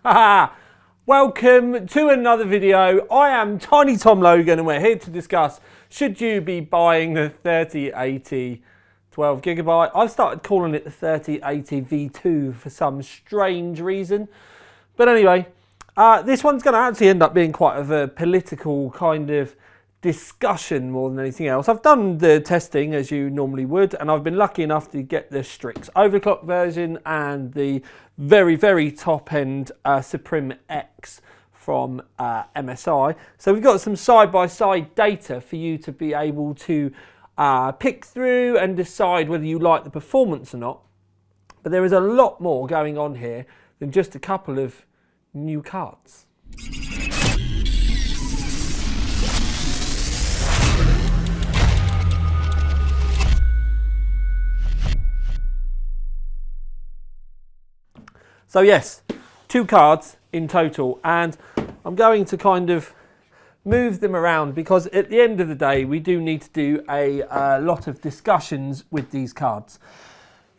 Haha! Welcome to another video. I am Tiny Tom Logan and we're here to discuss should you be buying the 3080 12GB. I've started calling it the 3080 V2 for some strange reason. But anyway, this one's going to actually end up being quite of a political kind of discussion more than anything else. I've done the testing as you normally would, and I've been lucky enough to get the Strix overclock version and the very top end Suprim X from MSI. So we've got some side-by-side data for you to be able to pick through and decide whether you like the performance or not. But there is a lot more going on here than just a couple of new cards. So yes, 2 cards in total, and I'm going to kind of move them around because at the end of the day we do need to do a lot of discussions with these cards.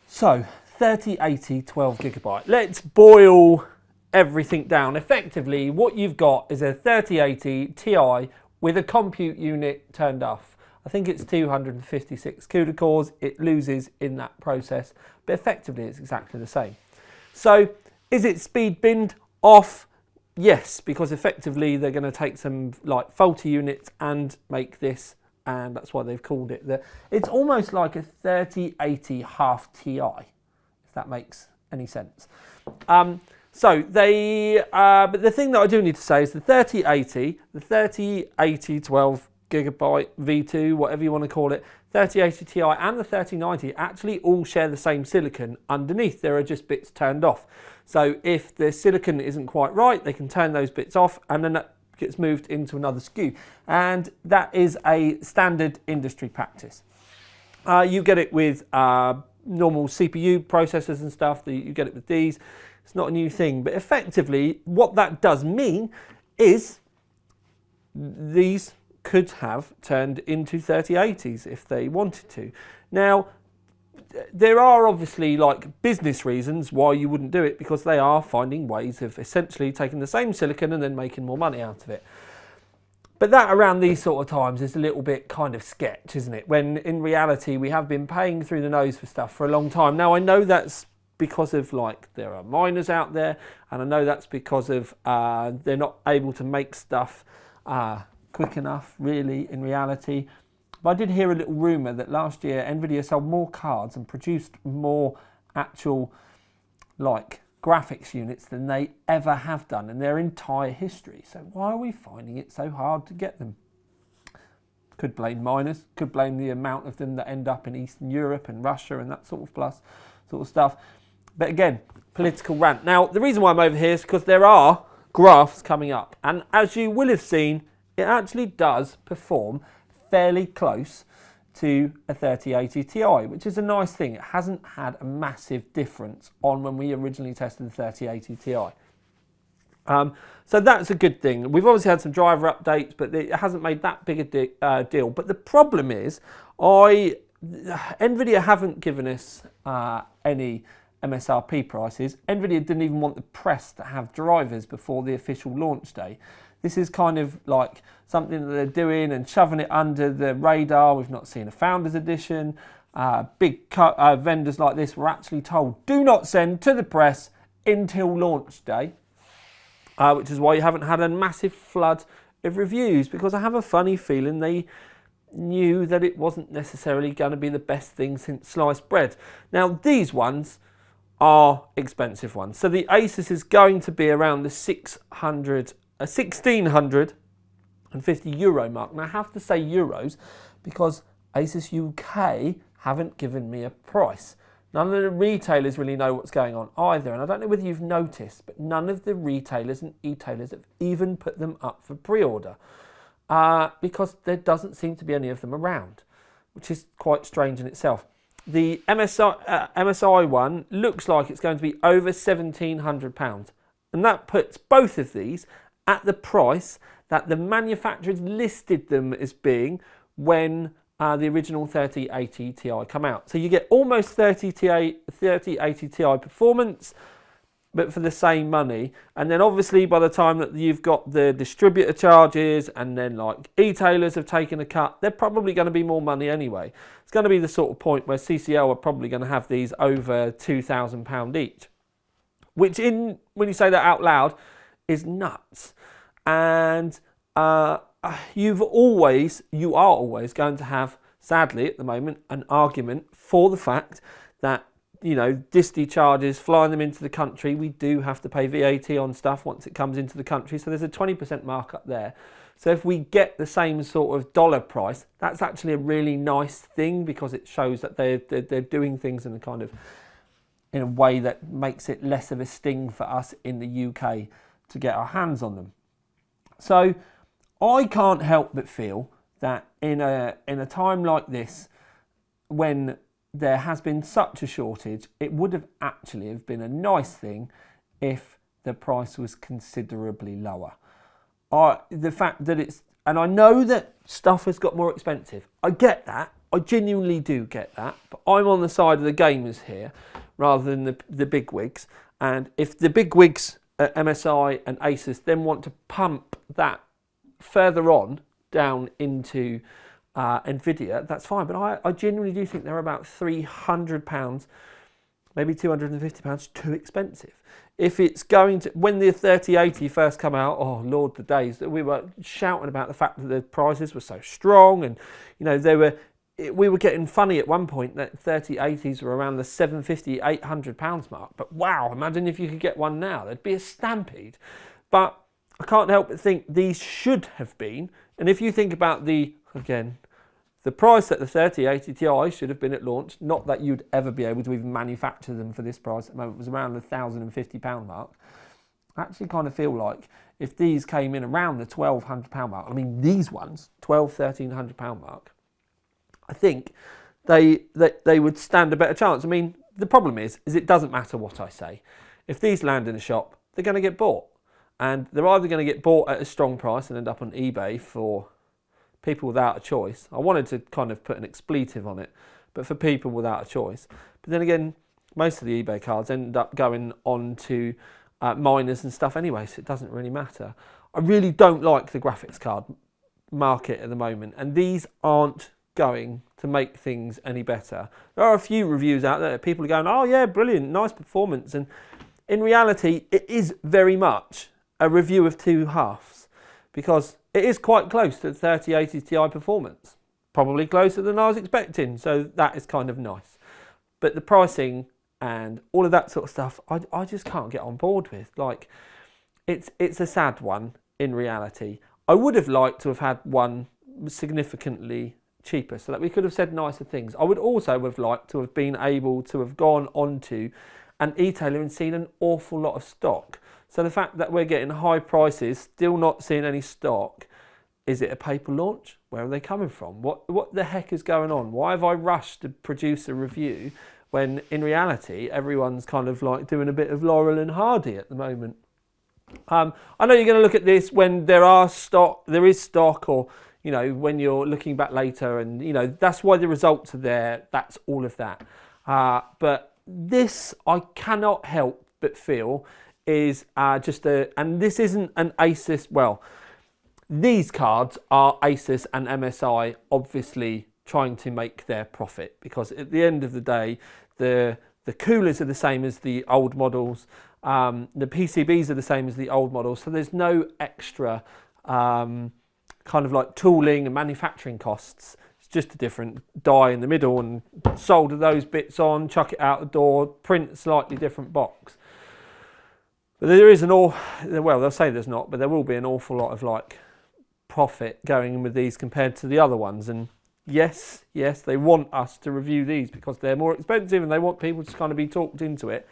So 3080 12GB. Let's boil everything down. Effectively what you've got is a 3080 Ti with a compute unit turned off. I think it's 256 CUDA cores. It loses in that process, but effectively it's exactly the same. So is it speed binned off? Yes, because effectively they're going to take some like faulty units and make this, and that's why they've called it it's almost like a 3080 half Ti, if that makes any sense. So they, but the thing that I do need to say is the 3080 12GB V2, whatever you want to call it, 3080 Ti and the 3090 actually all share the same silicon underneath. There are just bits turned off. So if the silicon isn't quite right, they can turn those bits off and then that gets moved into another SKU. And that is a standard industry practice. You get it with normal CPU processors and stuff. You get it with these. It's not a new thing. But effectively, what that does mean is these could have turned into 3080s if they wanted to. Now, there are obviously like business reasons why you wouldn't do it, because they are finding ways of essentially taking the same silicon and then making more money out of it. But that around these sort of times is a little bit kind of sketch, isn't it? When in reality we have been paying through the nose for stuff for a long time. Now I know that's because of like there are miners out there, and I know that's because of they're not able to make stuff quick enough, really, in reality. But I did hear a little rumour that last year Nvidia sold more cards and produced more actual like graphics units than they ever have done in their entire history. So why are we finding it so hard to get them? Could blame miners, could blame the amount of them that end up in Eastern Europe and Russia and that sort of stuff. But again, political rant. Now, the reason why I'm over here is because there are graphs coming up. And as you will have seen, it actually does perform fairly close to a 3080 Ti, which is a nice thing. It hasn't had a massive difference on when we originally tested the 3080 Ti. So that's a good thing. We've obviously had some driver updates, but it hasn't made that big a deal. But the problem is, Nvidia haven't given us any MSRP prices. Nvidia didn't even want the press to have drivers before the official launch day. This is kind of like something that they're doing and shoving it under the radar. We've not seen a Founders Edition. Big vendors like this were actually told, do not send to the press until launch day, which is why you haven't had a massive flood of reviews, because I have a funny feeling they knew that it wasn't necessarily going to be the best thing since sliced bread. Now, these ones are expensive ones. So the Asus is going to be around the 1,650 euro mark. Now I have to say euros because Asus UK haven't given me a price. None of the retailers really know what's going on either, and I don't know whether you've noticed, but none of the retailers and e-tailers have even put them up for pre-order because there doesn't seem to be any of them around, which is quite strange in itself. The MSI one looks like it's going to be over £1,700, and that puts both of these at the price that the manufacturers listed them as being when the original 3080 Ti come out. So you get almost 3080 Ti performance but for the same money. And then obviously by the time that you've got the distributor charges and then like e-tailers have taken a cut, they're probably going to be more money anyway. It's going to be the sort of point where CCL are probably going to have these over £2,000 each, which when you say that out loud is nuts. And you are always going to have, sadly at the moment, an argument for the fact that, you know, disty charges, flying them into the country, we do have to pay VAT on stuff once it comes into the country. So there's a 20% markup there. So if we get the same sort of dollar price, that's actually a really nice thing, because it shows that they're doing things in a way that makes it less of a sting for us in the UK to get our hands on them. So I can't help but feel that in a time like this, when there has been such a shortage, it would have actually been a nice thing if the price was considerably lower. The fact that and I know that stuff has got more expensive. I get that. I genuinely do get that. But I'm on the side of the gamers here rather than the bigwigs. And if the bigwigs at MSI and Asus then want to pump that further on down into Nvidia, that's fine, but I genuinely do think they're about £300, maybe £250 too expensive. If it's going to, when the 3080 first come out, oh Lord, the days that we were shouting about the fact that the prices were so strong, and you know we were getting funny at one point that 3080s were around the £750, £800 mark. But wow, imagine if you could get one now, there'd be a stampede. But I can't help but think these should have been, and if you think about the price that the 3080 Ti should have been at launch, not that you'd ever be able to even manufacture them for this price at the moment, was around the £1,050 mark. I actually kind of feel like if these came in around the £1,200 mark, I mean these ones, £1,300 mark, I think they would stand a better chance. I mean, the problem is it doesn't matter what I say. If these land in a shop, they're going to get bought. And they're either going to get bought at a strong price and end up on eBay for people without a choice. I wanted to kind of put an expletive on it, but for people without a choice. But then again, most of the eBay cards end up going on to miners and stuff anyway, so it doesn't really matter. I really don't like the graphics card market at the moment, and these aren't going to make things any better. There are a few reviews out there that people are going, oh yeah, brilliant, nice performance. And in reality, it is very much a review of two halves, because it is quite close to the 3080 Ti performance. Probably closer than I was expecting, so that is kind of nice. But the pricing and all of that sort of stuff, I just can't get on board with. Like, it's a sad one in reality. I would have liked to have had one significantly cheaper so that we could have said nicer things. I would also have liked to have been able to have gone onto an e-tailer and seen an awful lot of stock. So the fact that we're getting high prices, still not seeing any stock, is it a paper launch? Where are they coming from? What the heck is going on? Why have I rushed to produce a review when in reality everyone's kind of like doing a bit of Laurel and Hardy at the moment? I know you're going to look at this when there is stock, or you know, when you're looking back later, and you know that's why the results are there. That's all of that. But this, I cannot help but feel, is and this isn't an Asus, well, these cards are Asus and MSI obviously trying to make their profit, because at the end of the day, the coolers are the same as the old models, the PCBs are the same as the old models, so there's no extra kind of like tooling and manufacturing costs. It's just a different die in the middle and solder those bits on, chuck it out the door, print a slightly different box. But there is well, they'll say there's not, but there will be an awful lot of like profit going in with these compared to the other ones. And yes, they want us to review these because they're more expensive and they want people to kind of be talked into it.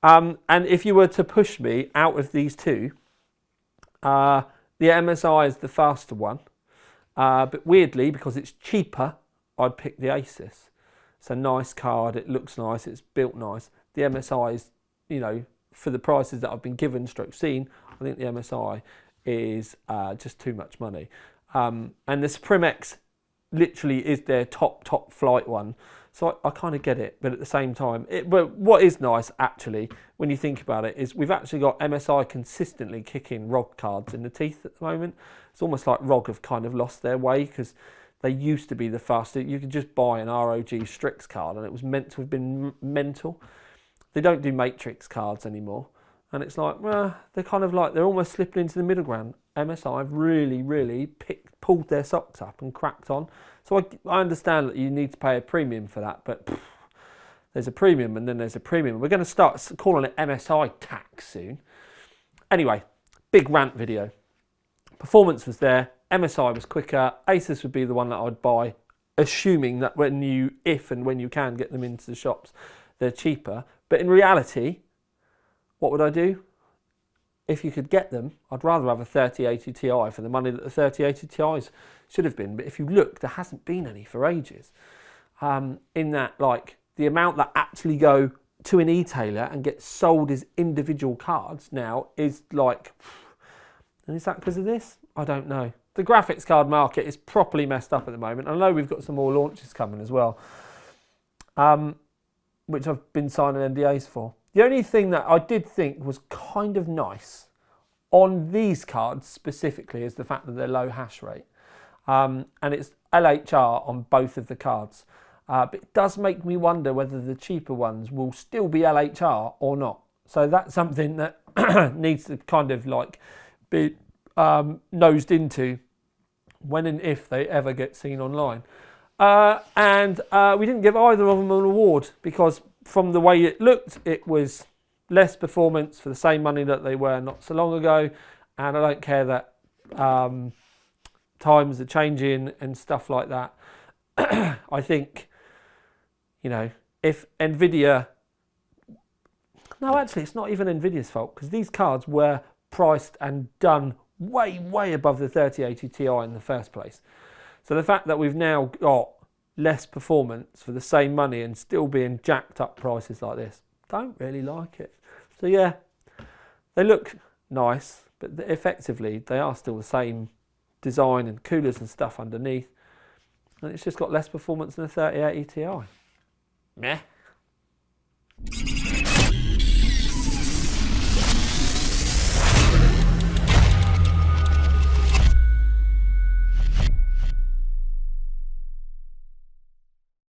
And if you were to push me out of these two, the MSI is the faster one. But weirdly, because it's cheaper, I'd pick the Asus. It's a nice card, it looks nice, it's built nice. The MSI is, you know, for the prices that I've been given, seen, I think the MSI is just too much money. And the Suprim X literally is their top flight one. So I kind of get it, but at the same time, but what is nice actually, when you think about it, is we've actually got MSI consistently kicking ROG cards in the teeth at the moment. It's almost like ROG have kind of lost their way, because they used to be the fastest. You could just buy an ROG Strix card and it was meant to have been mental. They don't do matrix cards anymore. And it's like, well, they're kind of like, they're almost slipping into the middle ground. MSI have really pulled their socks up and cracked on. So I understand that you need to pay a premium for that, but there's a premium and then there's a premium. We're going to start calling it MSI tax soon. Anyway, big rant video. Performance was there. MSI was quicker. Asus would be the one that I'd buy, assuming that if and when you can get them into the shops, they're cheaper. But in reality, what would I do? If you could get them, I'd rather have a 3080 Ti for the money that the 3080 Ti's should have been. But if you look, there hasn't been any for ages. In that, like, the amount that actually go to an e-tailer and get sold as individual cards now is like, and is that because of this? I don't know. The graphics card market is properly messed up at the moment. I know we've got some more launches coming as well, which I've been signing NDAs for. The only thing that I did think was kind of nice on these cards specifically is the fact that they're low hash rate. And it's LHR on both of the cards. But it does make me wonder whether the cheaper ones will still be LHR or not. So that's something that needs to kind of like be nosed into when and if they ever get seen online. And we didn't give either of them an award because from the way it looked, it was less performance for the same money that they were not so long ago. And I don't care that times are changing and stuff like that. I think, you know, if NVIDIA... No, actually, it's not even NVIDIA's fault because these cards were priced and done way above the 3080 Ti in the first place. So the fact that we've now got less performance for the same money and still being jacked up prices like this, don't really like it. So yeah, they look nice, but effectively they are still the same design and coolers and stuff underneath. And it's just got less performance than the 3080 Ti. Meh.